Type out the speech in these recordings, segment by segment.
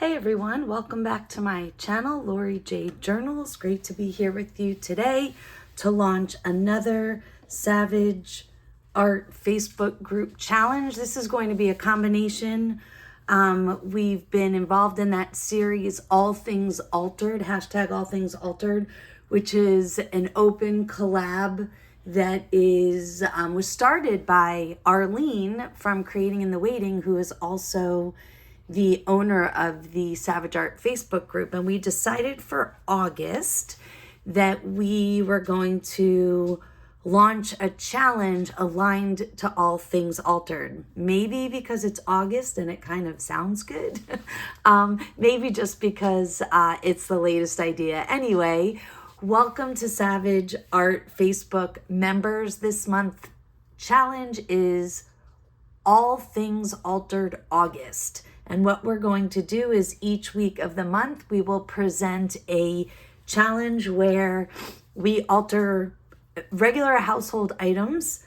Hey everyone, welcome back to my channel, Lori J Journals. Great to be here with you today to launch another Savage Art Facebook group challenge. This is going to be a combination. We've been involved in that series, All Things Altered, hashtag All Things Altered, which is an open collab that is was started by Arlene from Creating in the Waiting, who is also the owner of the Savage Art Facebook group. And we decided for August that we were going to launch a challenge aligned to All Things Altered. Maybe because it's August and it kind of sounds good. Maybe just because it's the latest idea. Anyway, welcome to Savage Art Facebook members. This month challenge is All Things Altered August. And what we're going to do is each week of the month, we will present a challenge where we alter regular household items.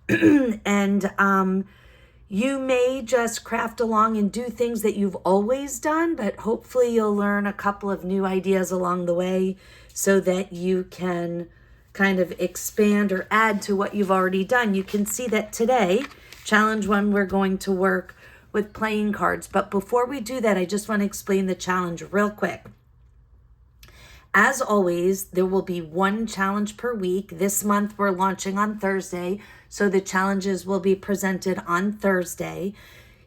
And you may just craft along and do things that you've always done, but hopefully you'll learn a couple of new ideas along the way so that you can kind of expand or add to what you've already done. You can see that today, challenge one, we're going to work with playing cards. But before we do that, I just want to explain the challenge real quick. As always, there will be one challenge per week. This month we're launching on Thursday, so the challenges will be presented on Thursday.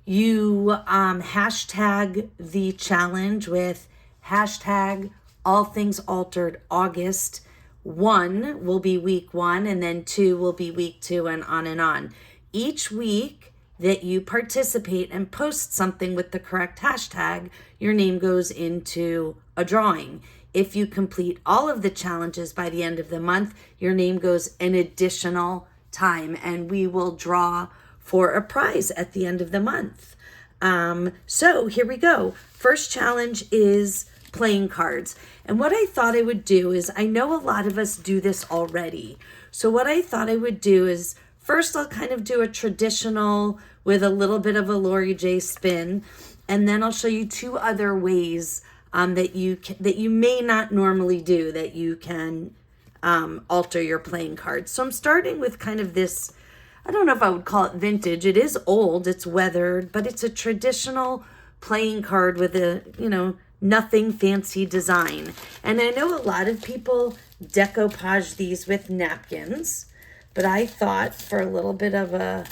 You hashtag the challenge with hashtag All Things Altered August. 1 will be week 1, and then 2 will be week 2, and on and on. Each week that you participate and post something with the correct hashtag, your name goes into a drawing. If you complete all of the challenges by the end of the month, your name goes an additional time, and we will draw for a prize at the end of the month. So here we go. First challenge is playing cards. And what I thought I would do is, I know a lot of us do this already. So what I thought I would do is, first, I'll kind of do a traditional with a little bit of a Lori J spin, and then I'll show you two other ways that you may not normally do, that you can alter your playing cards. So I'm starting with kind of this, I don't know if I would call it vintage. It is old, it's weathered, but it's a traditional playing card with a, nothing fancy design. And I know a lot of people decoupage these with napkins, but I thought for a little bit of a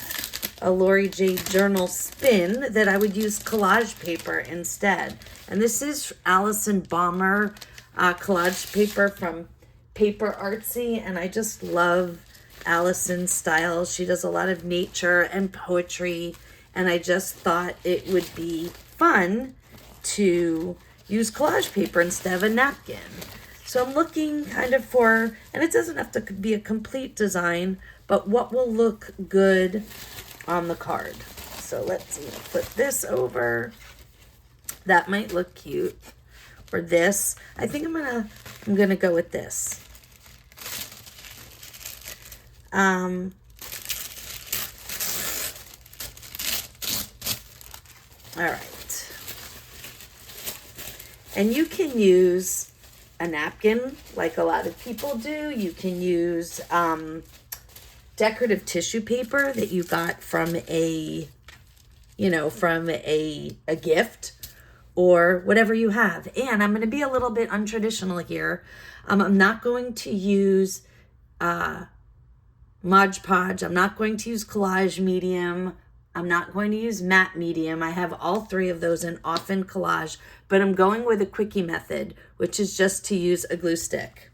Lori J journal spin that I would use collage paper instead. And this is Allison Balmer collage paper from Paper Artsy, and I just love Allison's style. She does a lot of nature and poetry, and I just thought it would be fun to use collage paper instead of a napkin. So I'm looking kind of for, and it doesn't have to be a complete design, but what will look good on the card. So let's see, flip this over. That might look cute. Or this. I think I'm gonna go with this. All right. And you can use a napkin like a lot of people do. You can use decorative tissue paper that you got from a gift, or whatever you have. And I'm going to be a little bit untraditional here. I'm not going to use Mod Podge. I'm not going to use collage medium. I'm not going to use matte medium. I have all three of those in often collage, but I'm going with a quickie method, which is just to use a glue stick.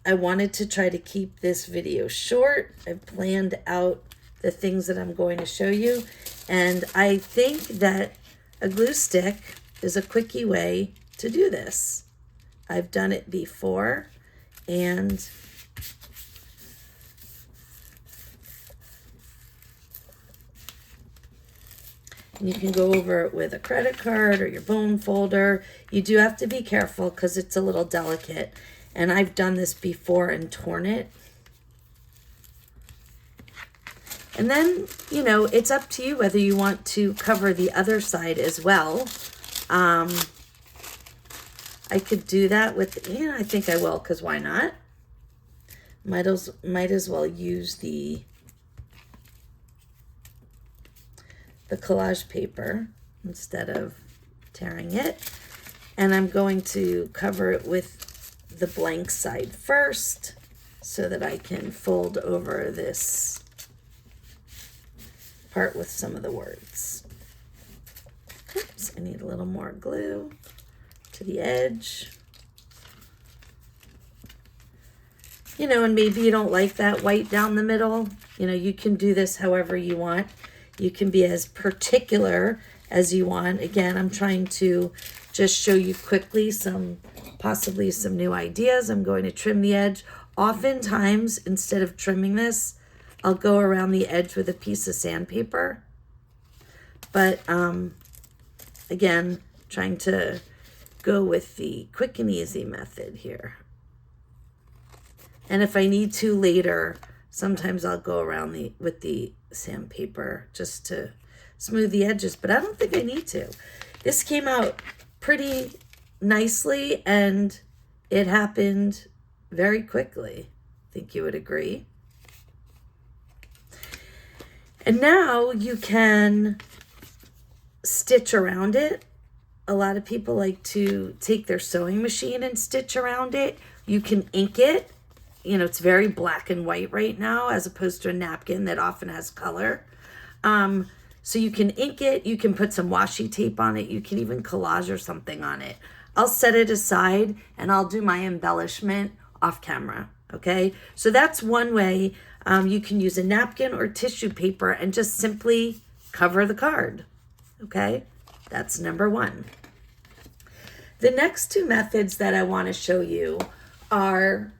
I wanted to try to keep this video short. I planned out the things that I'm going to show you, and I think that a glue stick is a quickie way to do this. I've done it before, and you can go over it with a credit card or your bone folder. You do have to be careful because it's a little delicate. And I've done this before and torn it. And then, you know, it's up to you whether you want to cover the other side as well. I could do that with, yeah, I think I will, because why not? Might as well use the collage paper instead of tearing it. And I'm going to cover it with the blank side first so that I can fold over this part with some of the words. Oops, I need a little more glue to the edge. You know, and maybe you don't like that white down the middle. You know, you can do this however you want. You can be as particular as you want. Again, I'm trying to just show you quickly possibly some new ideas. I'm going to trim the edge. Oftentimes, instead of trimming this, I'll go around the edge with a piece of sandpaper. But again, trying to go with the quick and easy method here. And if I need to later, sometimes I'll go around with the sandpaper just to smooth the edges, but I don't think I need to. This came out pretty nicely and it happened very quickly. I think you would agree. And now you can stitch around it. A lot of people like to take their sewing machine and stitch around it. You can ink it. You know, it's very black and white right now as opposed to a napkin that often has color. So you can ink it. You can put some washi tape on it. You can even collage or something on it. I'll set it aside and I'll do my embellishment off camera. Okay, so that's one way. You can use a napkin or tissue paper and just simply cover the card. Okay, that's number one. The next two methods that I want to show you are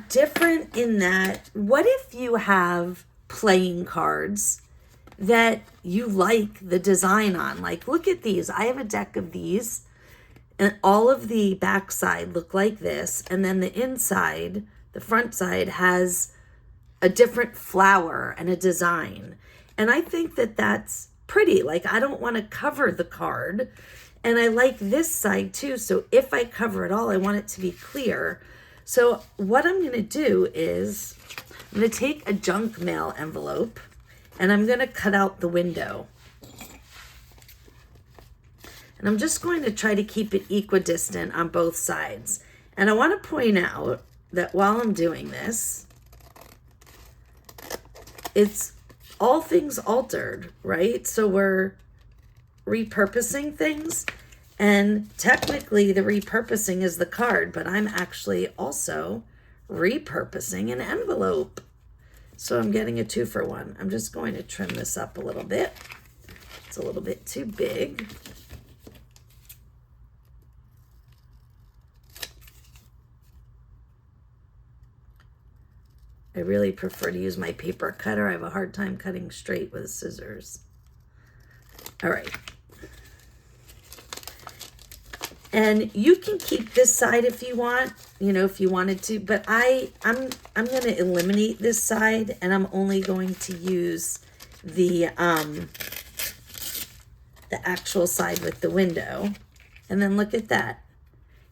different in that, what if you have playing cards that you like the design on? Like, look at these. I have a deck of these, and all of the backside look like this, and then the inside, the front side, has a different flower and a design. And I think that that's pretty. Like, I don't want to cover the card, and I like this side too. So if I cover it all, I want it to be clear. So what I'm going to do is I'm going to take a junk mail envelope and I'm going to cut out the window. And I'm just going to try to keep it equidistant on both sides. And I want to point out that while I'm doing this, it's all things altered, right? So we're repurposing things. And technically the repurposing is the card, but I'm actually also repurposing an envelope. So I'm getting a 2-for-1. I'm just going to trim this up a little bit. It's a little bit too big. I really prefer to use my paper cutter. I have a hard time cutting straight with scissors. All right. And you can keep this side if you want, you know, if you wanted to, but I'm going to eliminate this side and I'm only going to use the actual side with the window. And then look at that.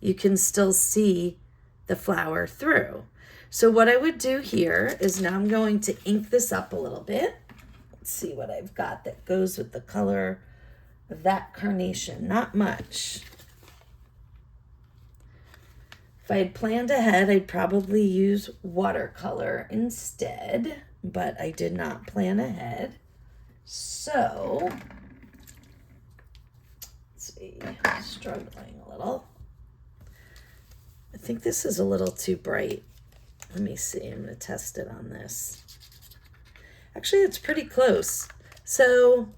You can still see the flower through. So what I would do here is now I'm going to ink this up a little bit. Let's see what I've got that goes with the color of that carnation. Not much. If I had planned ahead, I'd probably use watercolor instead, but I did not plan ahead. So, let's see, struggling a little. I think this is a little too bright. Let me see, I'm gonna test it on this. Actually, it's pretty close. So,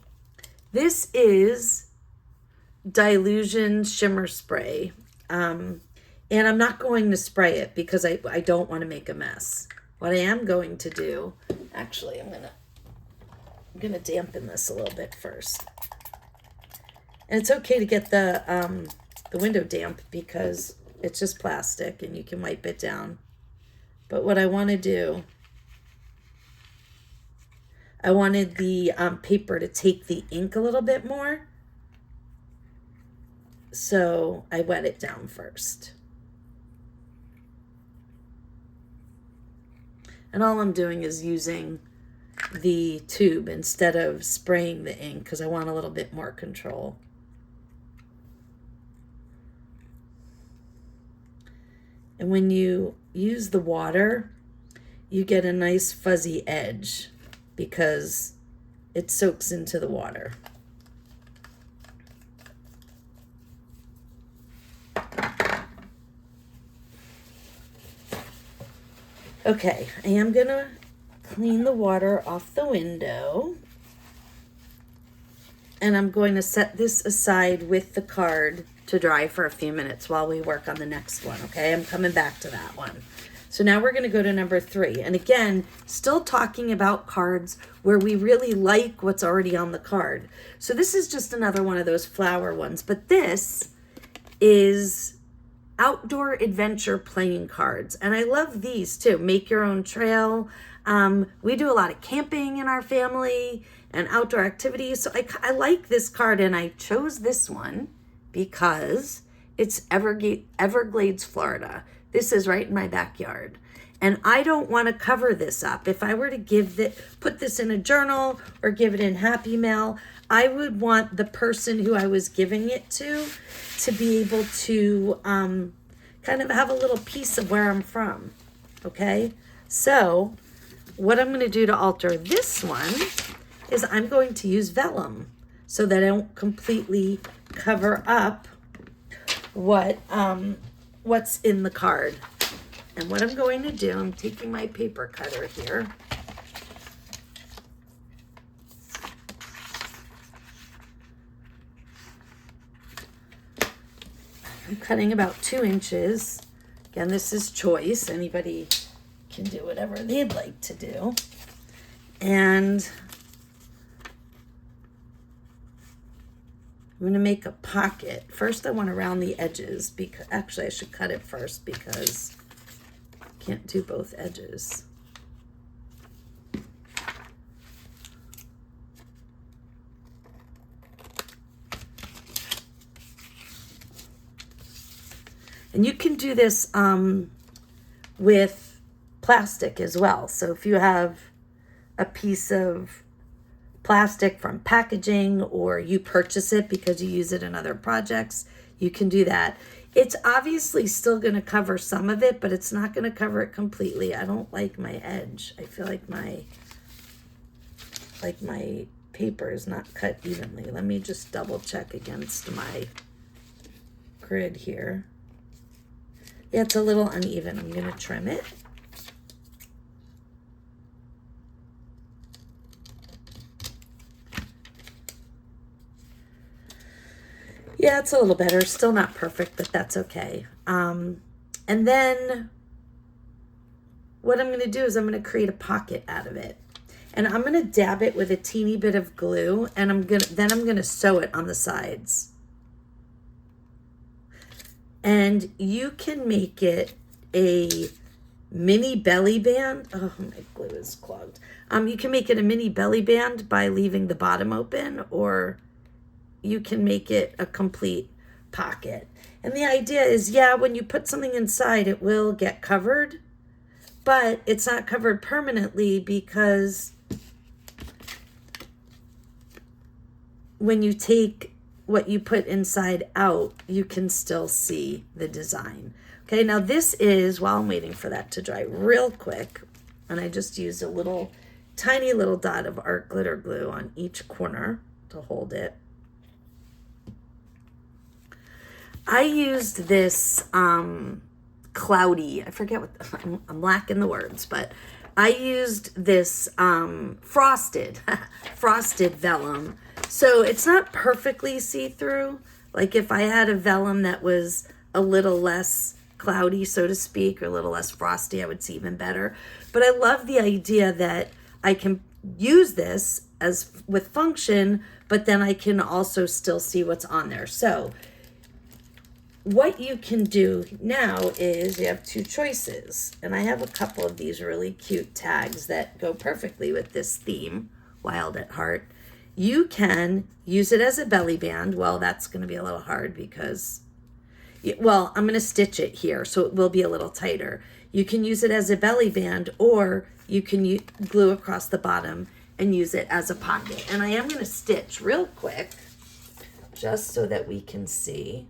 this is Dilution Shimmer Spray. And I'm not going to spray it because I don't want to make a mess. What I am going to do, actually, I'm gonna dampen this a little bit first. And it's okay to get the window damp because it's just plastic and you can wipe it down. But what I want to do I wanted the paper to take the ink a little bit more. So I wet it down first. And all I'm doing is using the tube instead of spraying the ink because I want a little bit more control. And when you use the water, you get a nice fuzzy edge because it soaks into the water. Okay, I am going to clean the water off the window. And I'm going to set this aside with the card to dry for a few minutes while we work on the next one, okay? I'm coming back to that one. So now we're going to go to number 3. And again, still talking about cards where we really like what's already on the card. So this is just another one of those flower ones. But this is outdoor adventure playing cards. And I love these too. Make your own trail. We do a lot of camping in our family and outdoor activities. So I like this card, and I chose this one because it's Everglades, Florida. This is right in my backyard. And I don't want to cover this up. If I were to put this in a journal or give it in Happy Mail, I would want the person who I was giving it to be able to kind of have a little piece of where I'm from. Okay? So what I'm going to do to alter this one is I'm going to use vellum so that I don't completely cover up what's in the card. And what I'm going to do, I'm taking my paper cutter here. I'm cutting about 2 inches. Again, this is choice. Anybody can do whatever they'd like to do. And I'm going to make a pocket. First, I want to round the edges. Actually, I should cut it first because I can't do both edges. And you can do this with plastic as well. So if you have a piece of plastic from packaging or you purchase it because you use it in other projects, you can do that. It's obviously still going to cover some of it, but it's not going to cover it completely. I don't like my edge. I feel like my paper is not cut evenly. Let me just double check against my grid here. Yeah, it's a little uneven. I'm going to trim it. Yeah, it's a little better. Still not perfect, but that's okay. And then what I'm going to do is I'm going to create a pocket out of it. And I'm going to dab it with a teeny bit of glue, and I'm going to sew it on the sides. And you can make it a mini belly band. Oh, my glue is clogged. You can make it a mini belly band by leaving the bottom open, or you can make it a complete pocket. And the idea is, yeah, when you put something inside, it will get covered, but it's not covered permanently because when you take what you put inside out, you can still see the design. Okay, now this is, while I'm waiting for that to dry real quick, and I just used a tiny little dot of art glitter glue on each corner to hold it. I used this cloudy, I forget I'm lacking the words, but I used this frosted vellum. So it's not perfectly see-through. Like if I had a vellum that was a little less cloudy, so to speak, or a little less frosty, I would see even better. But I love the idea that I can use this as with function, but then I can also still see what's on there. So what you can do now is you have 2 choices. And I have a couple of these really cute tags that go perfectly with this theme wild at heart. You can use it as a belly band. Well, that's going to be a little hard because, well, I'm going to stitch it here, so it will be a little tighter. You can use it as a belly band, or you can glue across the bottom and use it as a pocket. And I am going to stitch real quick, just so that we can see.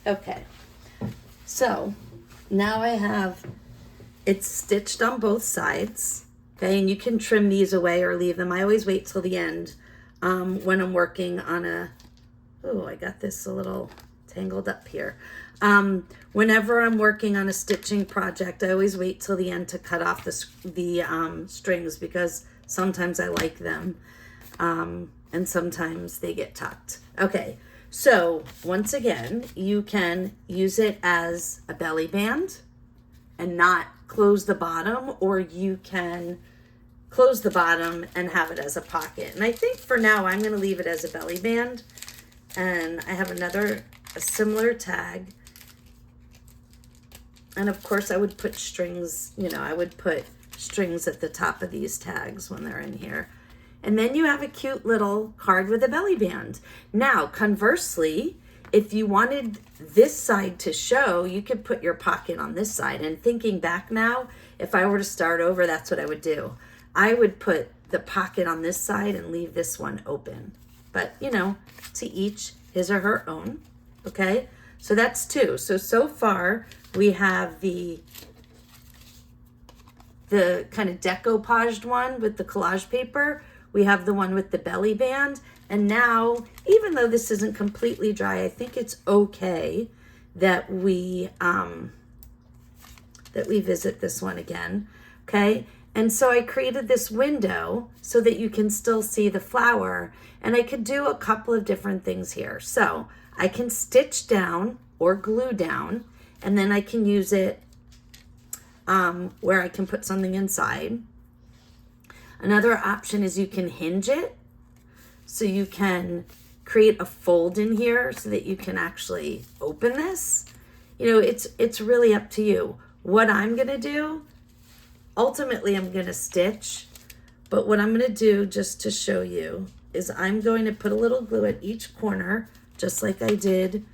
Okay, so now I have it stitched on both sides, okay, and you can trim these away or leave them. I always wait till the end when I'm working on I got this a little tangled up here. Whenever I'm working on a stitching project, I always wait till the end to cut off the strings, because sometimes I like them and sometimes they get tucked. Okay. So once again, you can use it as a belly band and not close the bottom, or you can close the bottom and have it as a pocket. And I think for now, I'm going to leave it as a belly band. And I have a similar tag. And of course, I would put strings, I would put strings at the top of these tags when they're in here. And then you have a cute little card with a belly band. Now, conversely, if you wanted this side to show, you could put your pocket on this side. And thinking back now, if I were to start over, that's what I would do. I would put the pocket on this side and leave this one open. But, to each his or her own, okay? So that's two. So far, we have the kind of decoupaged one with the collage paper. We have the one with the belly band. And now, even though this isn't completely dry, I think it's okay that we visit this one again, okay? And so I created this window so that you can still see the flower. And I could do a couple of different things here. So I can stitch down or glue down, and then I can use it where I can put something inside. Another option is you can hinge it. So you can create a fold in here so that you can actually open this. It's really up to you. What I'm going to do, ultimately I'm going to stitch, but what I'm going to do just to show you is I'm going to put a little glue at each corner, just like I did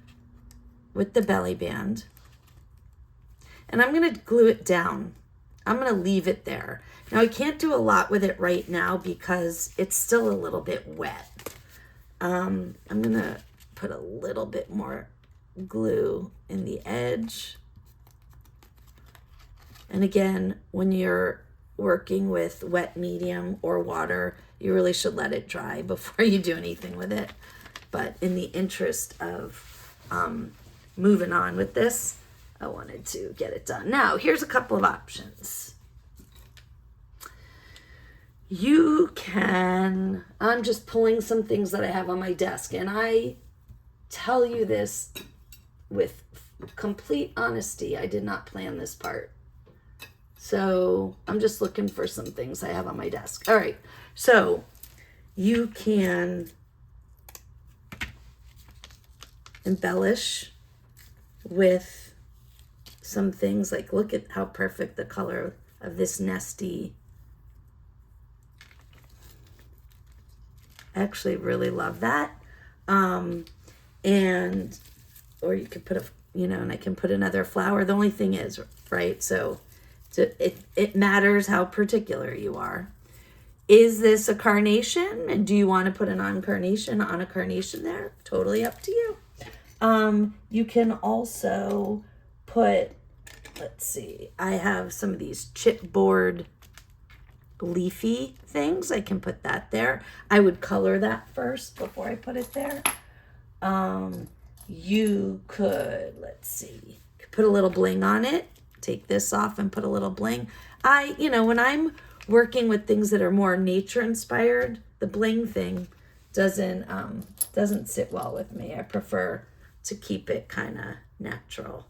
with the belly band. And I'm going to glue it down. I'm going to leave it there. Now, I can't do a lot with it right now because it's still a little bit wet. I'm going to put a little bit more glue in the edge. And again, when you're working with wet medium or water, you really should let it dry before you do anything with it. But in the interest of moving on with this, I wanted to get it done. Now, here's a couple of options. You can, I'm just pulling some things that I have on my desk, and I tell you this with complete honesty, I did not plan this part. So I'm just looking for some things I have on my desk. All right, so you can embellish with some things, like look at how perfect the color of this nesty. I actually really love that. Or you could put and I can put another flower. The only thing is, right, so it matters how particular you are. Is this a carnation? And do you want to put an carnation on a carnation there? Totally up to you. You can also put, let's see, I have some of these chipboard leafy things. I can put that there. I would color that first before I put it there. You could, let's see, put a little bling on it. Take this off and put a little bling. When I'm working with things that are more nature inspired, the bling thing doesn't sit well with me. I prefer to keep it kind of natural.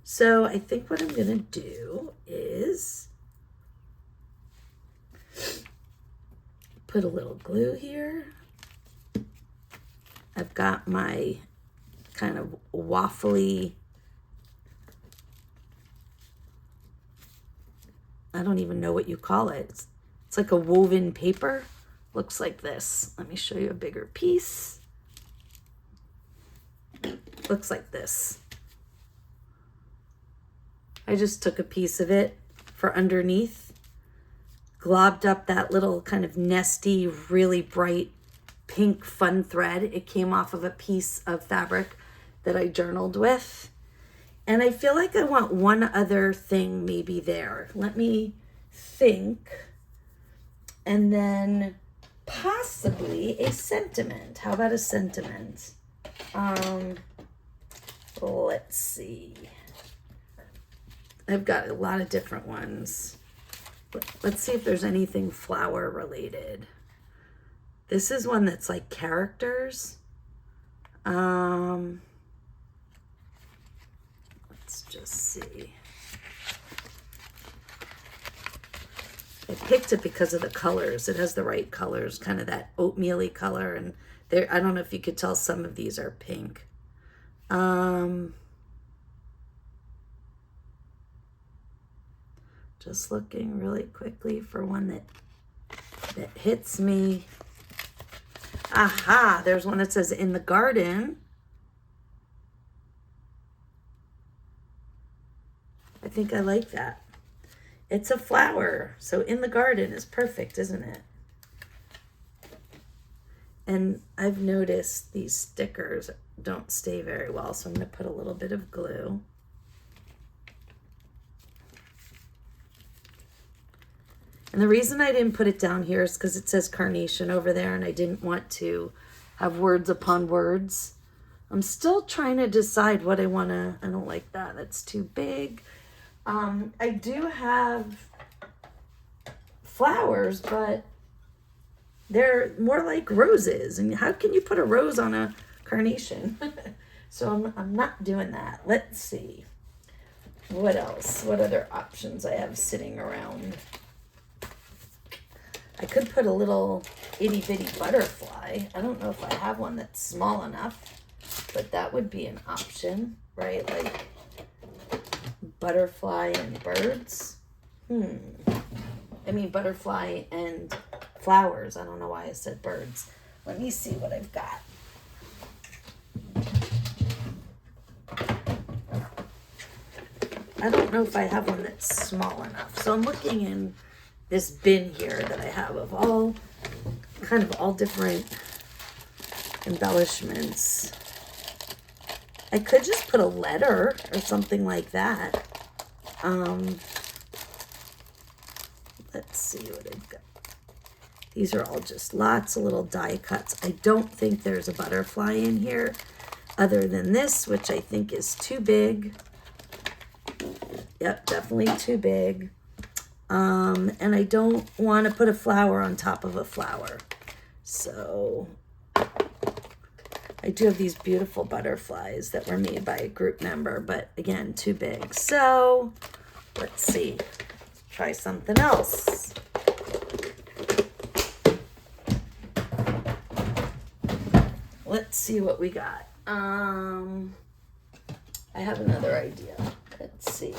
So I think what I'm gonna do is put a little glue here. I've got my kind of waffly, I don't even know what you call it. It's like a woven paper. Looks like this. Let me show you a bigger piece. Looks like this. I just took a piece of it for underneath, globbed up that little kind of nesty, really bright pink fun thread. It came off of a piece of fabric that I journaled with. And I feel like I want one other thing maybe there. Let me think. And then possibly a sentiment. How about a sentiment? Let's see. I've got a lot of different ones. Let's see if there's anything flower related. This is one that's like characters. Let's just see. I picked it because of the colors. It has the right colors, kind of that oatmeal-y color. And there, I don't know if you could tell, some of these are pink. Just looking really quickly for one that hits me. Aha, there's one that says in the garden. I think I like that. It's a flower, so in the garden is perfect, isn't it? And I've noticed these stickers don't stay very well, so I'm going to put a little bit of glue. And the reason I didn't put it down here is because it says carnation over there, and I didn't want to have words upon words. I'm still trying to decide what I want to. I don't like that. That's too big. I do have flowers, but they're more like roses. And how can you put a rose on a carnation? So I'm not doing that. Let's see. What else? What other options I have sitting around? I could put a little itty bitty butterfly. I don't know if I have one that's small enough, but that would be an option, right? Like butterfly and birds. I mean butterfly and flowers. I don't know why I said birds. Let me see what I've got. I don't know if I have one that's small enough. So I'm looking in this bin here that I have of all different embellishments. I could just put a letter or something like that. Let's see what I've got. These are all just lots of little die cuts. I don't think there's a butterfly in here other than this, which I think is too big. Yep, definitely too big. And I don't want to put a flower on top of a flower. So I do have these beautiful butterflies that were made by a group member, but again, too big. So let's see. Try something else. Let's see what we got. I have another idea. Let's see.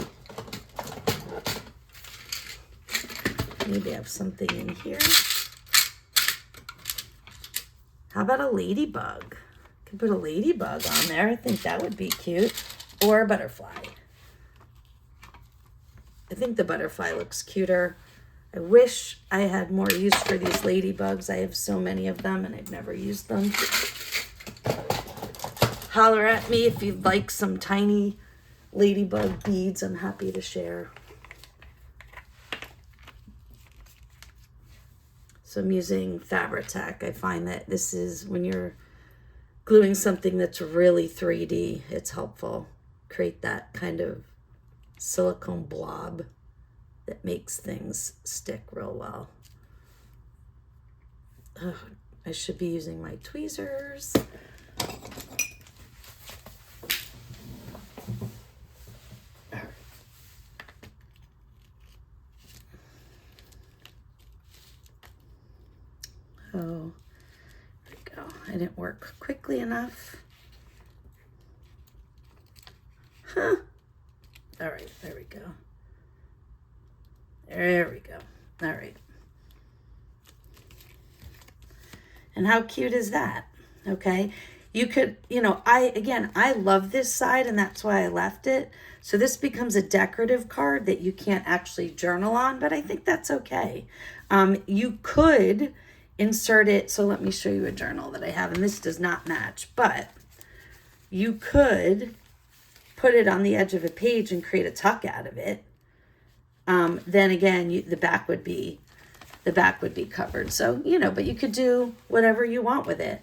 Maybe I have something in here. How about a ladybug? Could put a ladybug on there. I think that would be cute. Or a butterfly. I think the butterfly looks cuter. I wish I had more use for these ladybugs. I have so many of them and I've never used them. Holler at me if you'd like some tiny ladybug beads. I'm happy to share. So I'm using Fabri-Tac. I find that this is when you're gluing something that's really 3D, it's helpful. Create that kind of silicone blob that makes things stick real well. Oh, I should be using my tweezers. Oh, there we go. I didn't work quickly enough. Huh. All right, there we go. There we go. All right. And how cute is that? Okay. You could, I love this side and that's why I left it. So this becomes a decorative card that you can't actually journal on, but I think that's okay. You could insert it. So let me show you a journal that I have, and this does not match, but you could put it on the edge of a page and create a tuck out of it. Then again, the back would be covered. So, but you could do whatever you want with it.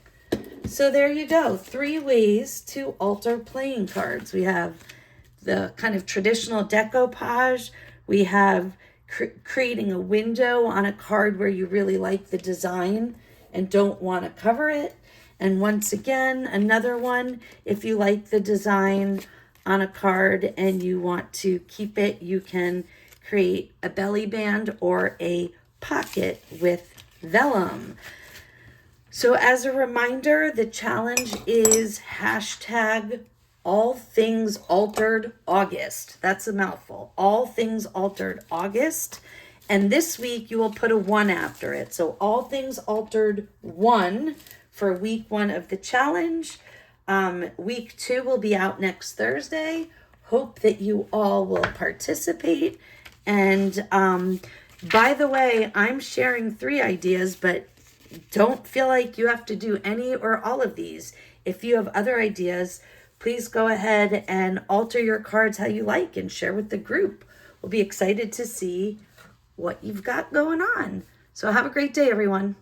So there you go. 3 ways to alter playing cards. We have the kind of traditional decoupage. We have creating a window on a card where you really like the design and don't want to cover it. And once again, another one, if you like the design on a card and you want to keep it, you can create a belly band or a pocket with vellum. So as a reminder, the challenge is #AllThingsAlteredAugust. That's a mouthful. All Things Altered August. And this week you will put a 1 after it. So All Things Altered 1 for week 1 of the challenge. Week 2 will be out next Thursday. Hope that you all will participate. And by the way, I'm sharing 3 ideas, but don't feel like you have to do any or all of these. If you have other ideas, please go ahead and alter your cards how you like and share with the group. We'll be excited to see what you've got going on. So have a great day, everyone.